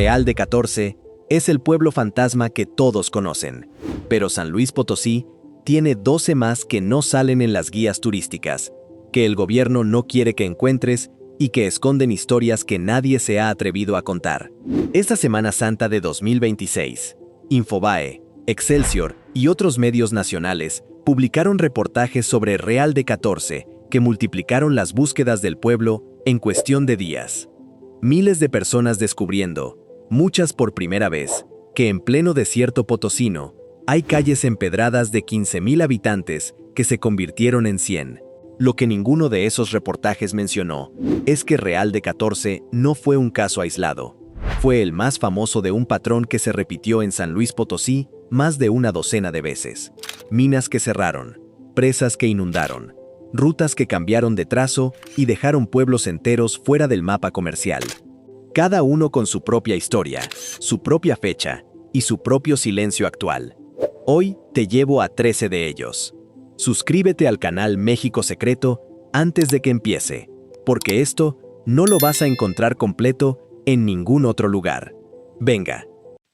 Real de 14 es el pueblo fantasma que todos conocen, pero San Luis Potosí tiene 12 más que no salen en las guías turísticas, que el gobierno no quiere que encuentres y que esconden historias que nadie se ha atrevido a contar. Esta Semana Santa de 2026, Infobae, Excelsior y otros medios nacionales publicaron reportajes sobre Real de 14 que multiplicaron las búsquedas del pueblo en cuestión de días. Miles de personas descubriendo, muchas por primera vez, que en pleno desierto potosino hay calles empedradas de 15,000 habitantes que se convirtieron en 100. Lo que ninguno de esos reportajes mencionó es que Real de 14 no fue un caso aislado. Fue el más famoso de un patrón que se repitió en San Luis Potosí más de una docena de veces. Minas que cerraron, presas que inundaron, rutas que cambiaron de trazo y dejaron pueblos enteros fuera del mapa comercial. Cada uno con su propia historia, su propia fecha y su propio silencio actual. Hoy te llevo a 13 de ellos. Suscríbete al canal México Secreto antes de que empiece, porque esto no lo vas a encontrar completo en ningún otro lugar. Venga.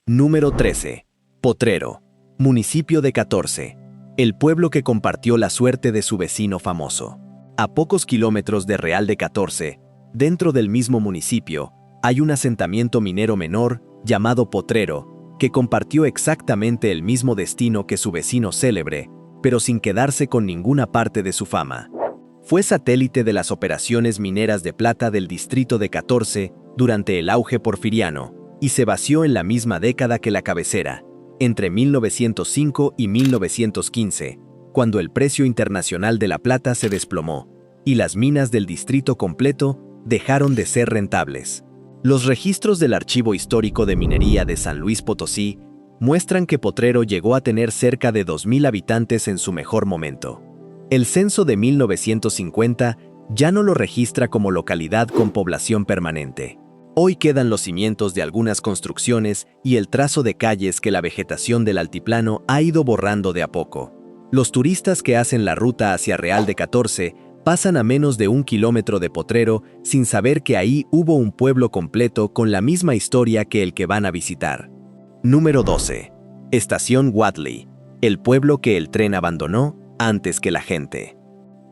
Número 13. Potrero, municipio de 14. El pueblo que compartió la suerte de su vecino famoso. A pocos kilómetros de Real de 14, dentro del mismo municipio, hay un asentamiento minero menor llamado Potrero, que compartió exactamente el mismo destino que su vecino célebre, pero sin quedarse con ninguna parte de su fama. Fue satélite de las operaciones mineras de plata del distrito de 14 durante el auge porfiriano, y se vació en la misma década que la cabecera, entre 1905 y 1915, cuando el precio internacional de la plata se desplomó, y las minas del distrito completo dejaron de ser rentables. Los registros del Archivo Histórico de Minería de San Luis Potosí muestran que Potrero llegó a tener cerca de 2,000 habitantes en su mejor momento. El censo de 1950 ya no lo registra como localidad con población permanente. Hoy quedan los cimientos de algunas construcciones y el trazo de calles que la vegetación del altiplano ha ido borrando de a poco. Los turistas que hacen la ruta hacia Real de 14 pasan a menos de 1 kilómetro de Potrero sin saber que ahí hubo un pueblo completo con la misma historia que el que van a visitar. Número 12. Estación Wadley, el pueblo que el tren abandonó antes que la gente.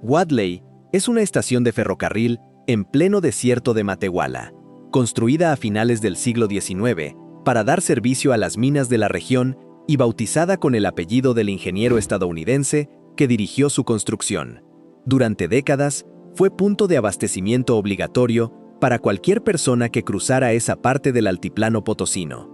Wadley es una estación de ferrocarril en pleno desierto de Matehuala, construida a finales del siglo XIX para dar servicio a las minas de la región y bautizada con el apellido del ingeniero estadounidense que dirigió su construcción. Durante décadas, fue punto de abastecimiento obligatorio para cualquier persona que cruzara esa parte del altiplano potosino.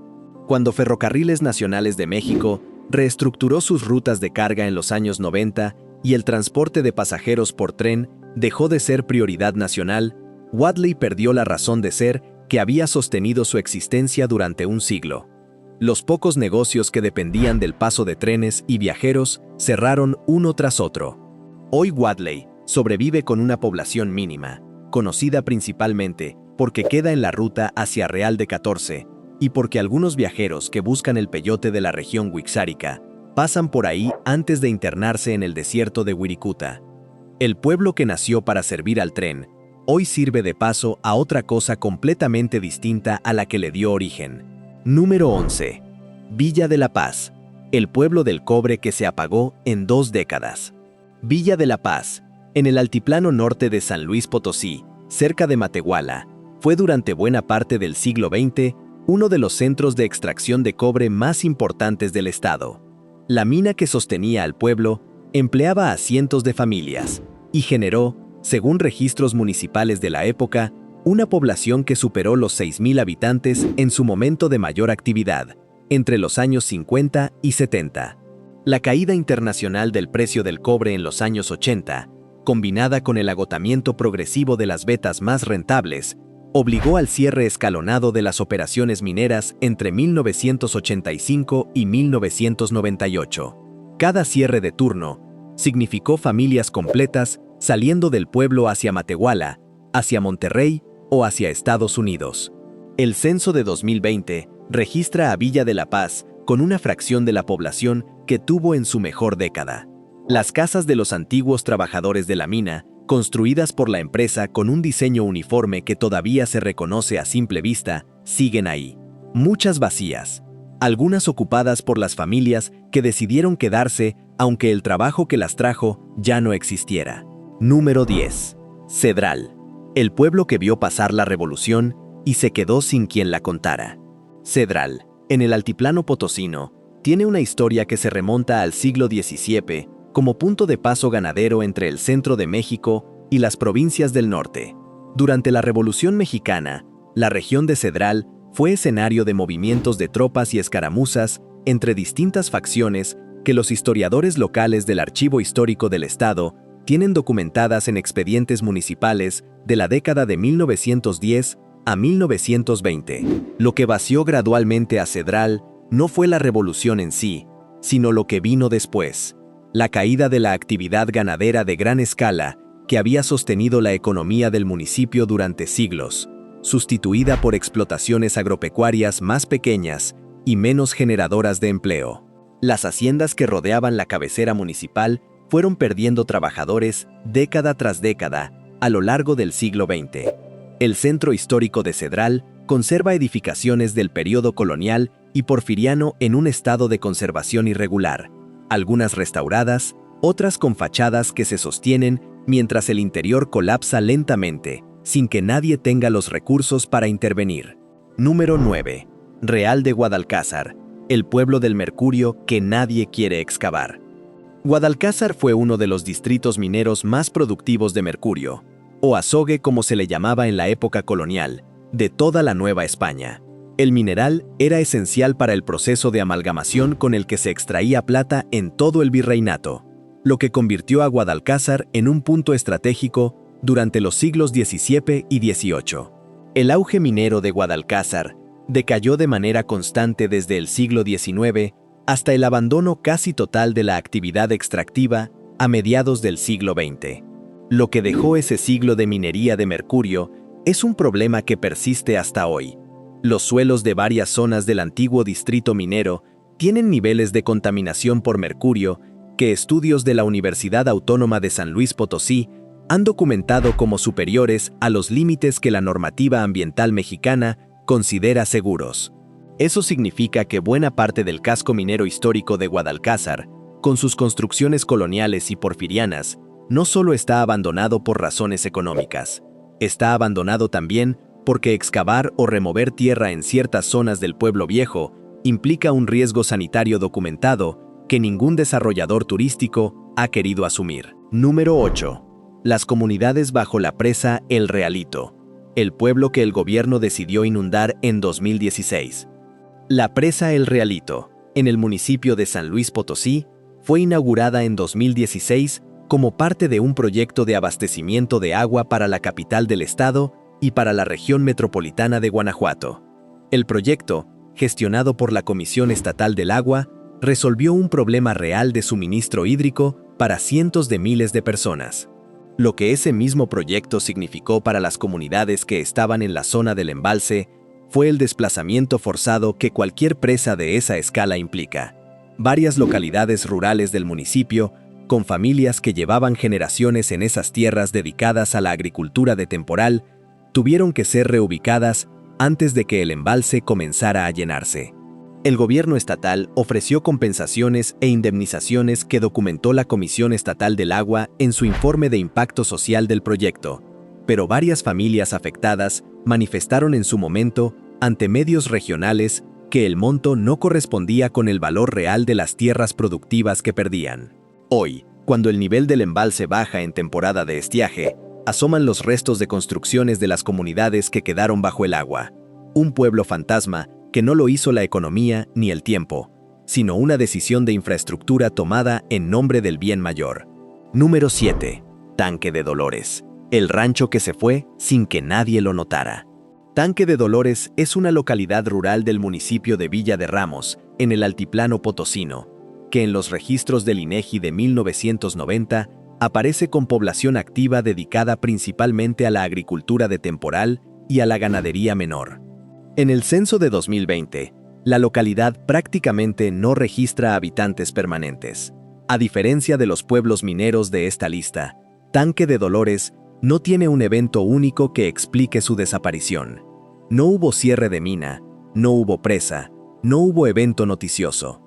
Cuando Ferrocarriles Nacionales de México reestructuró sus rutas de carga en los años 90 y el transporte de pasajeros por tren dejó de ser prioridad nacional, Wadley perdió la razón de ser que había sostenido su existencia durante un siglo. Los pocos negocios que dependían del paso de trenes y viajeros cerraron uno tras otro. Hoy Wadley sobrevive con una población mínima, conocida principalmente porque queda en la ruta hacia Real de 14 y porque algunos viajeros que buscan el peyote de la región wixárika pasan por ahí antes de internarse en el desierto de Wirikuta. El pueblo que nació para servir al tren hoy sirve de paso a otra cosa completamente distinta a la que le dio origen. Número 11. Villa de la Paz, el pueblo del cobre que se apagó en 2 décadas. Villa de la Paz, en el altiplano norte de San Luis Potosí, cerca de Matehuala, fue durante buena parte del siglo XX uno de los centros de extracción de cobre más importantes del estado. La mina que sostenía al pueblo empleaba a cientos de familias y generó, según registros municipales de la época, una población que superó los 6,000 habitantes en su momento de mayor actividad, entre los años 50 y 70. La caída internacional del precio del cobre en los años 80, combinada con el agotamiento progresivo de las vetas más rentables, obligó al cierre escalonado de las operaciones mineras entre 1985 y 1998. Cada cierre de turno significó familias completas saliendo del pueblo hacia Matehuala, hacia Monterrey o hacia Estados Unidos. El censo de 2020 registra a Villa de la Paz con una fracción de la población que tuvo en su mejor década. Las casas de los antiguos trabajadores de la mina, construidas por la empresa con un diseño uniforme que todavía se reconoce a simple vista, siguen ahí. muchas vacías, algunas ocupadas por las familias que decidieron quedarse aunque el trabajo que las trajo ya no existiera. Número 10. Cedral, el pueblo que vio pasar la revolución y se quedó sin quien la contara. Cedral, en el altiplano potosino, tiene una historia que se remonta al siglo XVII como punto de paso ganadero entre el centro de México y las provincias del norte. Durante la Revolución Mexicana, la región de Cedral fue escenario de movimientos de tropas y escaramuzas entre distintas facciones que los historiadores locales del Archivo Histórico del Estado tienen documentadas en expedientes municipales de la década de 1910 a 1920. Lo que vació gradualmente a Cedral no fue la revolución en sí, sino lo que vino después, la caída de la actividad ganadera de gran escala que había sostenido la economía del municipio durante siglos, sustituida por explotaciones agropecuarias más pequeñas y menos generadoras de empleo. Las haciendas que rodeaban la cabecera municipal fueron perdiendo trabajadores década tras década a lo largo del siglo XX. El centro histórico de Cedral conserva edificaciones del período colonial y porfiriano en un estado de conservación irregular, algunas restauradas, otras con fachadas que se sostienen mientras el interior colapsa lentamente, sin que nadie tenga los recursos para intervenir. Número 9. Real de Guadalcázar, el pueblo del mercurio que nadie quiere excavar. Guadalcázar fue uno de los distritos mineros más productivos de mercurio, o azogue como se le llamaba en la época colonial, de toda la Nueva España. El mineral era esencial para el proceso de amalgamación con el que se extraía plata en todo el virreinato, lo que convirtió a Guadalcázar en un punto estratégico durante los siglos XVII y XVIII. El auge minero de Guadalcázar decayó de manera constante desde el siglo XIX hasta el abandono casi total de la actividad extractiva a mediados del siglo XX. Lo que dejó ese siglo de minería de mercurio es un problema que persiste hasta hoy. Los suelos de varias zonas del antiguo distrito minero tienen niveles de contaminación por mercurio que estudios de la Universidad Autónoma de San Luis Potosí han documentado como superiores a los límites que la normativa ambiental mexicana considera seguros. Eso significa que buena parte del casco minero histórico de Guadalcázar, con sus construcciones coloniales y porfirianas, no solo está abandonado por razones económicas, está abandonado también porque excavar o remover tierra en ciertas zonas del pueblo viejo implica un riesgo sanitario documentado que ningún desarrollador turístico ha querido asumir. Número 8. Las comunidades bajo la presa El Realito, el pueblo que el gobierno decidió inundar en 2016. La presa El Realito, en el municipio de San Luis Potosí, fue inaugurada en 2016 como parte de un proyecto de abastecimiento de agua para la capital del estado y para la región metropolitana de Guanajuato. El proyecto, gestionado por la Comisión Estatal del Agua, resolvió un problema real de suministro hídrico para cientos de miles de personas. Lo que ese mismo proyecto significó para las comunidades que estaban en la zona del embalse fue el desplazamiento forzado que cualquier presa de esa escala implica. Varias localidades rurales del municipio, con familias que llevaban generaciones en esas tierras dedicadas a la agricultura de temporal, tuvieron que ser reubicadas antes de que el embalse comenzara a llenarse. El gobierno estatal ofreció compensaciones e indemnizaciones que documentó la Comisión Estatal del Agua en su informe de impacto social del proyecto, pero varias familias afectadas manifestaron en su momento ante medios regionales que el monto no correspondía con el valor real de las tierras productivas que perdían. Hoy, cuando el nivel del embalse baja en temporada de estiaje, asoman los restos de construcciones de las comunidades que quedaron bajo el agua. Un pueblo fantasma que no lo hizo la economía ni el tiempo, sino una decisión de infraestructura tomada en nombre del bien mayor. Número 7. Tanque de Dolores, el rancho que se fue sin que nadie lo notara. Tanque de Dolores es una localidad rural del municipio de Villa de Ramos, en el altiplano potosino, que en los registros del INEGI de 1990 aparece con población activa dedicada principalmente a la agricultura de temporal y a la ganadería menor. En el censo de 2020, la localidad prácticamente no registra habitantes permanentes. A diferencia de los pueblos mineros de esta lista, Tanque de Dolores no tiene un evento único que explique su desaparición. No hubo cierre de mina, no hubo presa, no hubo evento noticioso.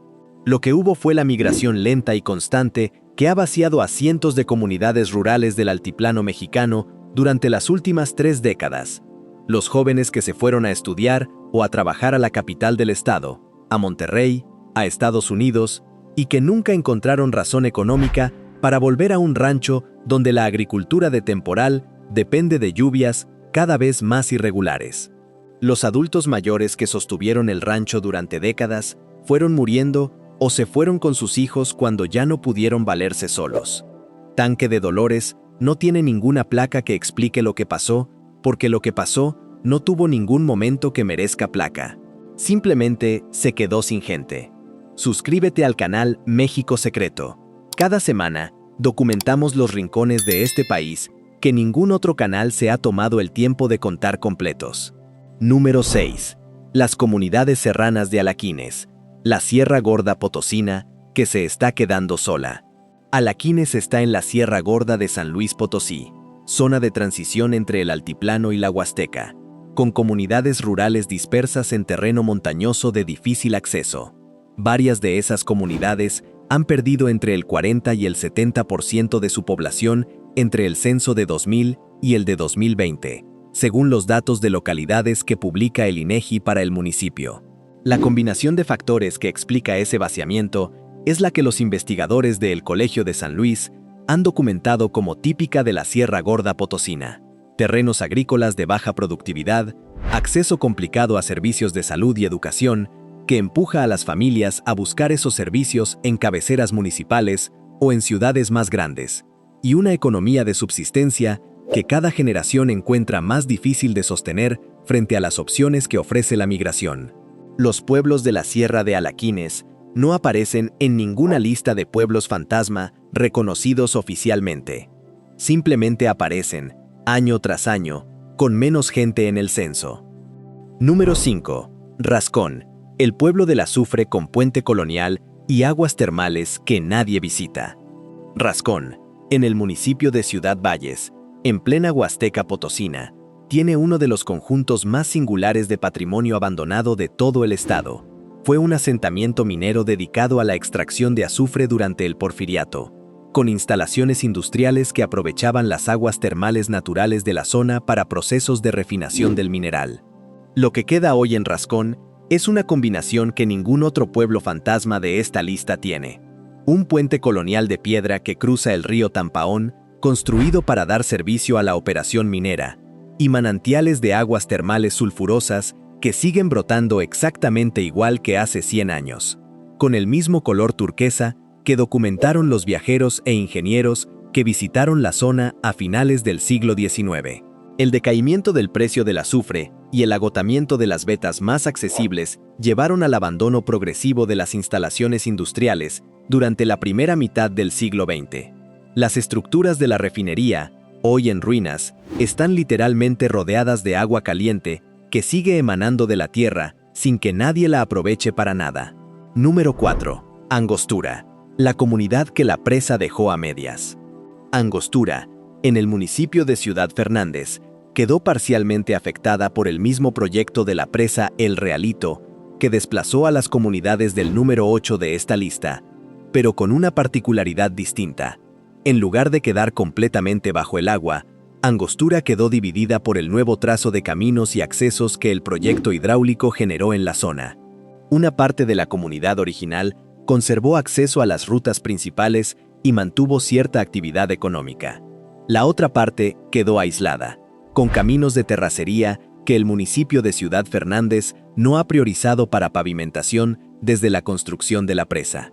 Lo que hubo fue la migración lenta y constante que ha vaciado a cientos de comunidades rurales del altiplano mexicano durante las últimas 3 décadas. Los jóvenes que se fueron a estudiar o a trabajar a la capital del estado, a Monterrey, a Estados Unidos, y que nunca encontraron razón económica para volver a un rancho donde la agricultura de temporal depende de lluvias cada vez más irregulares. Los adultos mayores que sostuvieron el rancho durante décadas fueron muriendo o se fueron con sus hijos cuando ya no pudieron valerse solos. Tanque de Dolores no tiene ninguna placa que explique lo que pasó, porque lo que pasó no tuvo ningún momento que merezca placa. Simplemente se quedó sin gente. Suscríbete al canal México Secreto. Cada semana documentamos los rincones de este país que ningún otro canal se ha tomado el tiempo de contar completos. Número 6. Las comunidades serranas de Alaquines, la Sierra Gorda Potosina, que se está quedando sola. Alaquines está en la Sierra Gorda de San Luis Potosí, zona de transición entre el altiplano y la Huasteca, con comunidades rurales dispersas en terreno montañoso de difícil acceso. Varias de esas comunidades han perdido entre el 40 y el 70% de su población entre el censo de 2000 y el de 2020, según los datos de localidades que publica el INEGI para el municipio. La combinación de factores que explica ese vaciamiento es la que los investigadores del Colegio de San Luis han documentado como típica de la Sierra Gorda Potosina. Terrenos agrícolas de baja productividad, acceso complicado a servicios de salud y educación, que empuja a las familias a buscar esos servicios en cabeceras municipales o en ciudades más grandes, y una economía de subsistencia que cada generación encuentra más difícil de sostener frente a las opciones que ofrece la migración. Los pueblos de la Sierra de Alaquines no aparecen en ninguna lista de pueblos fantasma reconocidos oficialmente. Simplemente aparecen, año tras año, con menos gente en el censo. Número 5. Rascón, el pueblo del azufre con puente colonial y aguas termales que nadie visita. Rascón, en el municipio de Ciudad Valles, en plena Huasteca Potosina, tiene uno de los conjuntos más singulares de patrimonio abandonado de todo el estado. Fue un asentamiento minero dedicado a la extracción de azufre durante el Porfiriato, con instalaciones industriales que aprovechaban las aguas termales naturales de la zona para procesos de refinación del mineral. Lo que queda hoy en Rascón es una combinación que ningún otro pueblo fantasma de esta lista tiene. Un puente colonial de piedra que cruza el río Tampaón, construido para dar servicio a la operación minera, y manantiales de aguas termales sulfurosas que siguen brotando exactamente igual que hace 100 años, con el mismo color turquesa que documentaron los viajeros e ingenieros que visitaron la zona a finales del siglo XIX. El decaimiento del precio del azufre y el agotamiento de las vetas más accesibles llevaron al abandono progresivo de las instalaciones industriales durante la primera mitad del siglo XX. Las estructuras de la refinería, hoy en ruinas, están literalmente rodeadas de agua caliente que sigue emanando de la tierra sin que nadie la aproveche para nada. Número 4. Angostura, la comunidad que la presa dejó a medias. Angostura, en el municipio de Ciudad Fernández, quedó parcialmente afectada por el mismo proyecto de la presa El Realito, que desplazó a las comunidades del número 8 de esta lista, pero con una particularidad distinta. En lugar de quedar completamente bajo el agua, Angostura quedó dividida por el nuevo trazo de caminos y accesos que el proyecto hidráulico generó en la zona. Una parte de la comunidad original conservó acceso a las rutas principales y mantuvo cierta actividad económica. La otra parte quedó aislada, con caminos de terracería que el municipio de Ciudad Fernández no ha priorizado para pavimentación desde la construcción de la presa.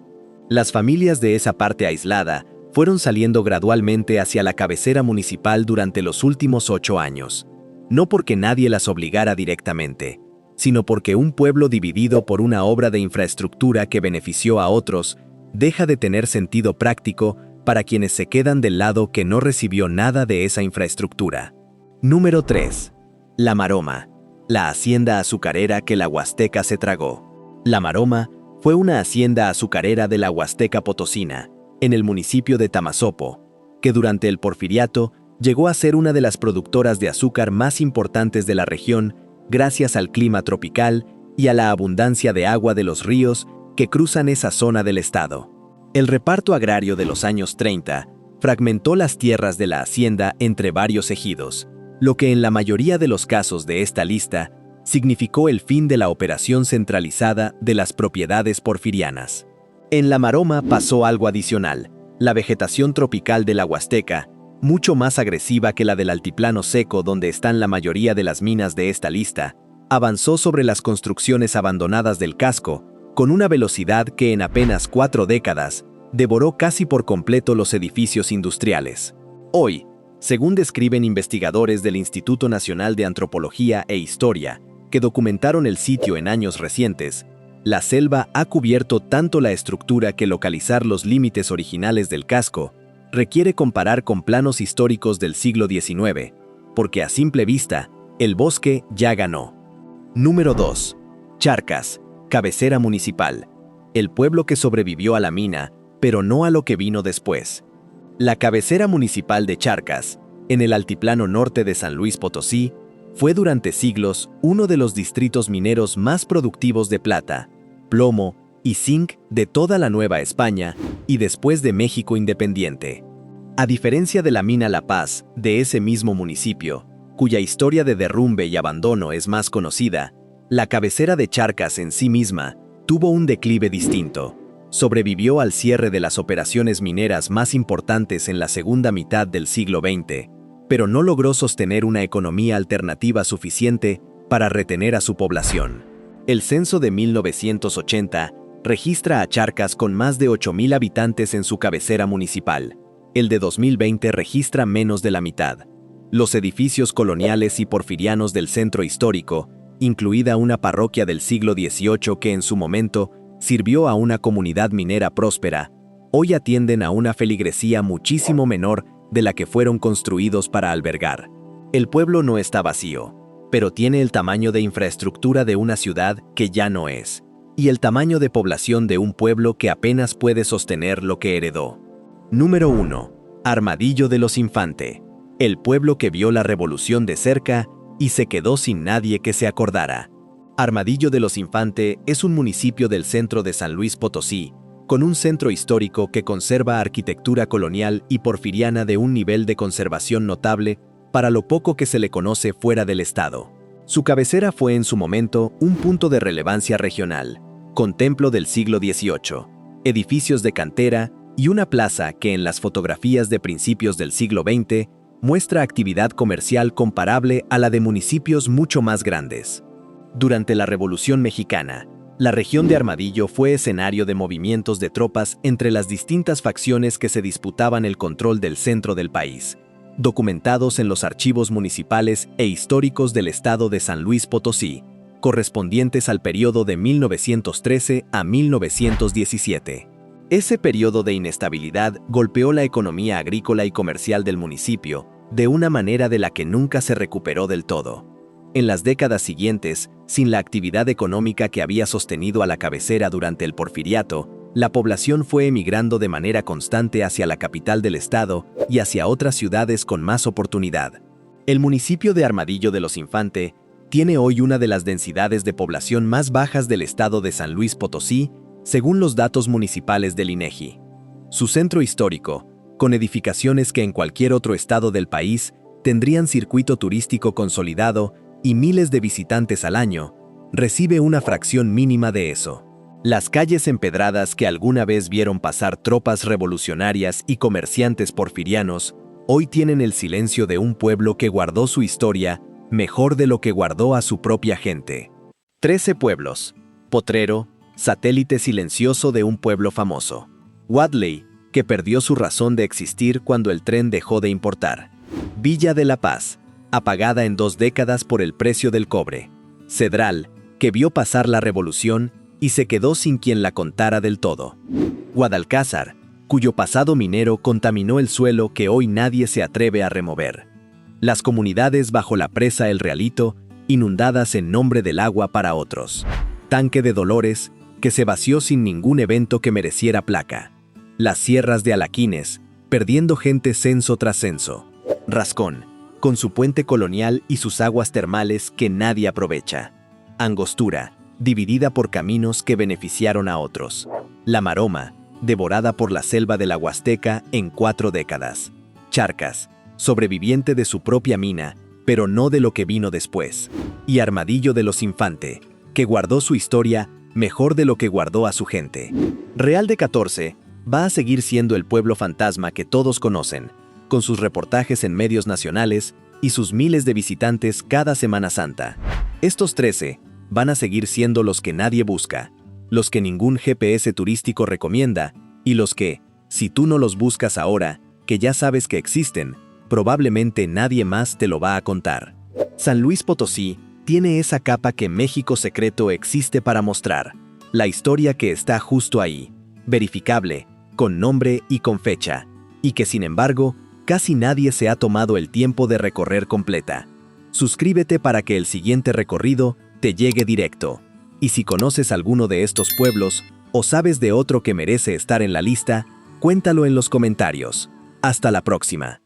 Las familias de esa parte aislada fueron saliendo gradualmente hacia la cabecera municipal durante los últimos 8 años, no porque nadie las obligara directamente, sino porque un pueblo dividido por una obra de infraestructura que benefició a otros deja de tener sentido práctico para quienes se quedan del lado que no recibió nada de esa infraestructura. Número 3. La Maroma, la hacienda azucarera que la Huasteca se tragó. La Maroma fue una hacienda azucarera de la Huasteca Potosina, en el municipio de Tamazopo, que durante el Porfiriato llegó a ser una de las productoras de azúcar más importantes de la región gracias al clima tropical y a la abundancia de agua de los ríos que cruzan esa zona del estado. El reparto agrario de los años 30 fragmentó las tierras de la hacienda entre varios ejidos, lo que en la mayoría de los casos de esta lista significó el fin de la operación centralizada de las propiedades porfirianas. En la Maroma pasó algo adicional: la vegetación tropical de la Huasteca, mucho más agresiva que la del altiplano seco donde están la mayoría de las minas de esta lista, avanzó sobre las construcciones abandonadas del casco con una velocidad que en apenas 4 décadas devoró casi por completo los edificios industriales. Hoy, según describen investigadores del Instituto Nacional de Antropología e Historia, que documentaron el sitio en años recientes, la selva ha cubierto tanto la estructura que localizar los límites originales del casco requiere comparar con planos históricos del siglo XIX, porque a simple vista, el bosque ya ganó. Número 2. Charcas, cabecera municipal. El pueblo que sobrevivió a la mina, pero no a lo que vino después. La cabecera municipal de Charcas, en el altiplano norte de San Luis Potosí, fue durante siglos uno de los distritos mineros más productivos de plata, plomo y zinc de toda la Nueva España y después de México independiente. A diferencia de la mina La Paz, de ese mismo municipio, cuya historia de derrumbe y abandono es más conocida, la cabecera de Charcas en sí misma tuvo un declive distinto. Sobrevivió al cierre de las operaciones mineras más importantes en la segunda mitad del siglo XX, pero no logró sostener una economía alternativa suficiente para retener a su población. El censo de 1980 registra a Charcas con más de 8,000 habitantes en su cabecera municipal. El de 2020 registra menos de la mitad. Los edificios coloniales y porfirianos del centro histórico, incluida una parroquia del siglo XVIII que en su momento sirvió a una comunidad minera próspera, hoy atienden a una feligresía muchísimo menor de la que fueron construidos para albergar. El pueblo no está vacío, pero tiene el tamaño de infraestructura de una ciudad que ya no es, y el tamaño de población de un pueblo que apenas puede sostener lo que heredó. Número 1. Armadillo de los Infante. El pueblo que vio la revolución de cerca y se quedó sin nadie que se acordara. Armadillo de los Infante es un municipio del centro de San Luis Potosí, con un centro histórico que conserva arquitectura colonial y porfiriana de un nivel de conservación notable para lo poco que se le conoce fuera del estado. Su cabecera fue en su momento un punto de relevancia regional, con templo del siglo XVIII, edificios de cantera y una plaza que en las fotografías de principios del siglo XX muestra actividad comercial comparable a la de municipios mucho más grandes. Durante la Revolución Mexicana, la región de Armadillo fue escenario de movimientos de tropas entre las distintas facciones que se disputaban el control del centro del país, documentados en los archivos municipales e históricos del estado de San Luis Potosí, correspondientes al periodo de 1913 a 1917. Ese periodo de inestabilidad golpeó la economía agrícola y comercial del municipio de una manera de la que nunca se recuperó del todo. En las décadas siguientes, sin la actividad económica que había sostenido a la cabecera durante el Porfiriato, la población fue emigrando de manera constante hacia la capital del estado y hacia otras ciudades con más oportunidad. El municipio de Armadillo de los Infante tiene hoy una de las densidades de población más bajas del estado de San Luis Potosí, según los datos municipales del INEGI. Su centro histórico, con edificaciones que en cualquier otro estado del país tendrían circuito turístico consolidado y miles de visitantes al año, recibe una fracción mínima de eso. Las calles empedradas que alguna vez vieron pasar tropas revolucionarias y comerciantes porfirianos, hoy tienen el silencio de un pueblo que guardó su historia mejor de lo que guardó a su propia gente. 13 pueblos. Potrero, satélite silencioso de un pueblo famoso. Wadley, que perdió su razón de existir cuando el tren dejó de importar. Villa de la Paz, apagada en 2 décadas por el precio del cobre. Cedral, que vio pasar la revolución y se quedó sin quien la contara del todo. Guadalcázar, cuyo pasado minero contaminó el suelo que hoy nadie se atreve a remover. Las comunidades bajo la presa El Realito, inundadas en nombre del agua para otros. Tanque de Dolores, que se vació sin ningún evento que mereciera placa. Las sierras de Alaquines, perdiendo gente censo tras censo. Rascón, con su puente colonial y sus aguas termales que nadie aprovecha. Angostura, dividida por caminos que beneficiaron a otros. La Maroma, devorada por la selva de la Huasteca en 4 décadas. Charcas, sobreviviente de su propia mina, pero no de lo que vino después. Y Armadillo de los Infante, que guardó su historia mejor de lo que guardó a su gente. Real de 14 va a seguir siendo el pueblo fantasma que todos conocen, con sus reportajes en medios nacionales y sus miles de visitantes cada Semana Santa. Estos 13 van a seguir siendo los que nadie busca, los que ningún GPS turístico recomienda y los que, si tú no los buscas ahora, que ya sabes que existen, probablemente nadie más te lo va a contar. San Luis Potosí tiene esa capa que México secreto existe para mostrar, la historia que está justo ahí, verificable, con nombre y con fecha, y que sin embargo, casi nadie se ha tomado el tiempo de recorrer completa. Suscríbete para que el siguiente recorrido te llegue directo. Y si conoces alguno de estos pueblos, o sabes de otro que merece estar en la lista, cuéntalo en los comentarios. Hasta la próxima.